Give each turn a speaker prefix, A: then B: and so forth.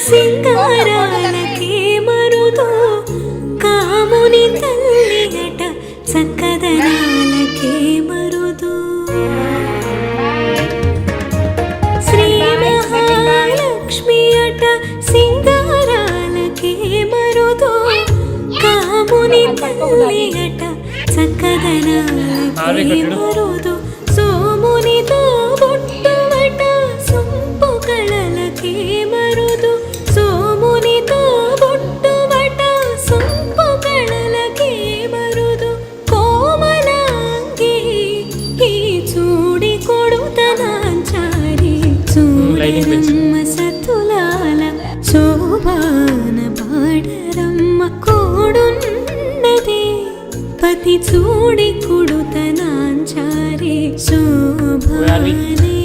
A: సింగారాలకే మరుదో కాముని తల్లియట చక్కదనాలకే మరుదో శ్రీ మహాలక్ష్మి అట సింగారాలకే మరుదో కాముని తల్లియట చక్కదనాలకే మరుదో సోమునితో బొట్టువట సొంపు కళలకే మరుదు సోమునితో బొట్టువట సొంపు కళలకే మరుదు కోమలాంగి ఈ చూడి కొడుతనాంచారి చూడమ్మ సతులాల శోభాన పాడరమ్మ కోడున్నదే పతి చూడి కొడుతనాంచారి శోభానే